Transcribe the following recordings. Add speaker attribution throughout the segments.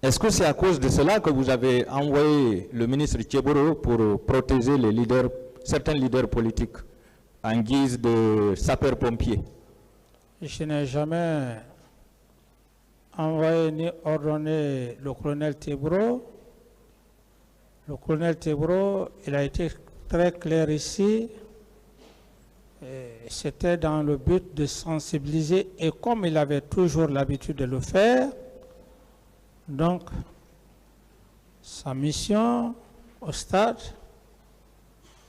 Speaker 1: Est-ce que c'est à cause de cela que vous avez envoyé le ministre Tchéboro pour protéger les leaders, certains leaders politiques en guise de sapeurs-pompiers?
Speaker 2: Je n'ai jamais envoyé ni ordonné le colonel Tebro. Le colonel Tebro, il a été très clair ici. C'était dans le but de sensibiliser et comme il avait toujours l'habitude de le faire, donc sa mission au stade,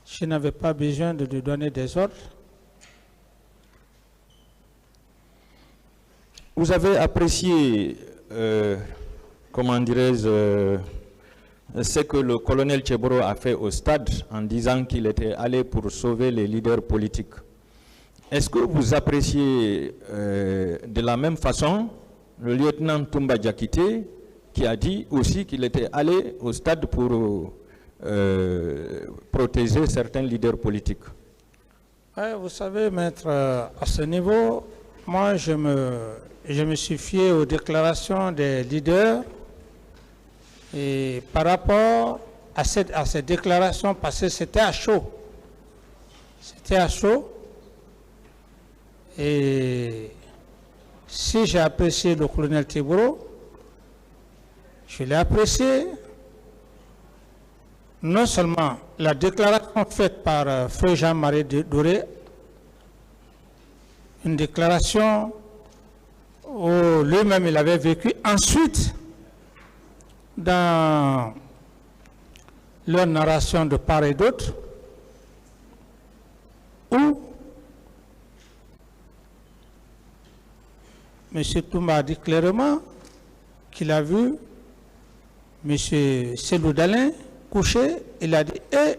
Speaker 2: je n'avais pas besoin de lui donner des ordres.
Speaker 1: Vous avez apprécié, comment dirais-je, ce que le colonel Tchéboro a fait au stade en disant qu'il était allé pour sauver les leaders politiques. Est-ce que vous appréciez de la même façon le lieutenant Toumba Diakité qui a dit aussi qu'il était allé au stade pour protéger certains leaders politiques?
Speaker 2: Ouais, vous savez, maître, à ce niveau, moi je me suis fié aux déclarations des leaders et par rapport à ces déclarations, parce que c'était à chaud. C'était à chaud. Et si j'ai apprécié le colonel Tebro, je l'ai apprécié. Non seulement la déclaration faite par Feu Jean-Marie Doré, une déclaration où lui-même il avait vécu. Ensuite, dans leur narration de part et d'autre, où M. Toumba a dit clairement qu'il a vu M. Selou Dalin couché, il a dit et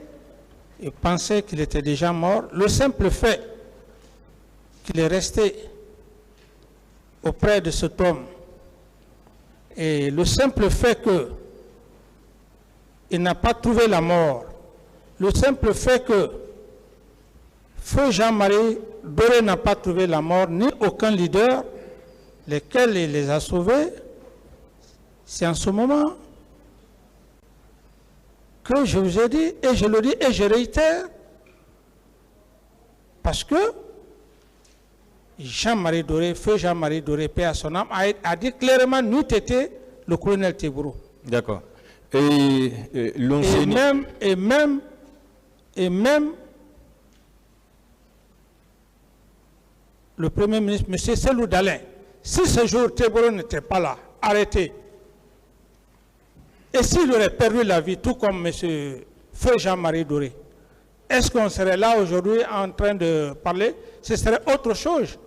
Speaker 2: il pensait qu'il était déjà mort. Le simple fait qu'il est resté auprès de cet homme et le simple fait qu'il n'a pas trouvé la mort, le simple fait que Feu Jean-Marie Doré n'a pas trouvé la mort, ni aucun leader, lesquels il les a sauvés, c'est en ce moment que je vous ai dit, et je le dis et je réitère, parce que Jean-Marie Doré, Feu Jean-Marie Doré, paix à son âme, a dit clairement, nous t'étions le colonel Tebro.
Speaker 1: D'accord.
Speaker 2: Et même le Premier ministre, M. Selou Dalin, si ce jour Tebro n'était pas là, arrêté, et s'il aurait perdu la vie, tout comme M. Feu Jean-Marie Doré, est-ce qu'on serait là aujourd'hui en train de parler? Ce serait autre chose.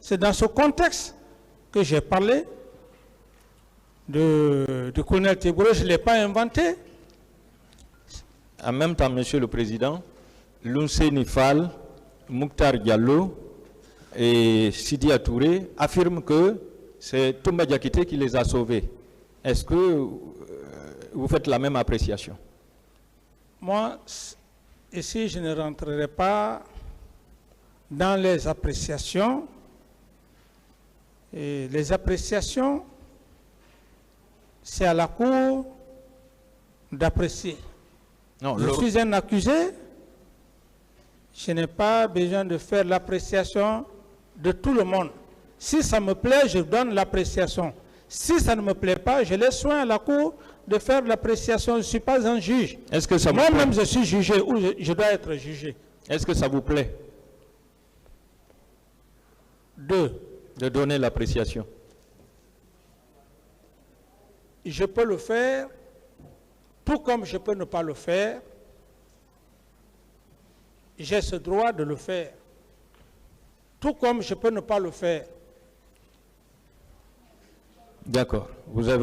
Speaker 2: C'est dans ce contexte que j'ai parlé de colonel Tebro, je ne l'ai pas inventé.
Speaker 1: En même temps, Monsieur le Président, Lounséni Fall, Mouktar Diallo et Sidi Touré affirment que c'est Toumba Diakité qui les a sauvés. Est-ce que vous faites la même appréciation?
Speaker 2: Moi, ici, je ne rentrerai pas dans les appréciations. Et les appréciations, c'est à la Cour d'apprécier. Je suis un accusé, je n'ai pas besoin de faire l'appréciation de tout le monde. Si ça me plaît, je donne l'appréciation. Si ça ne me plaît pas, je laisse soin à la Cour de faire l'appréciation. Je ne suis pas un juge. Moi-même, je suis jugé ou je dois être jugé.
Speaker 1: Est-ce que ça vous plaît de donner l'appréciation?
Speaker 2: Je peux le faire, tout comme je peux ne pas le faire. J'ai ce droit de le faire, tout comme je peux ne pas le faire.
Speaker 1: D'accord. Vous avez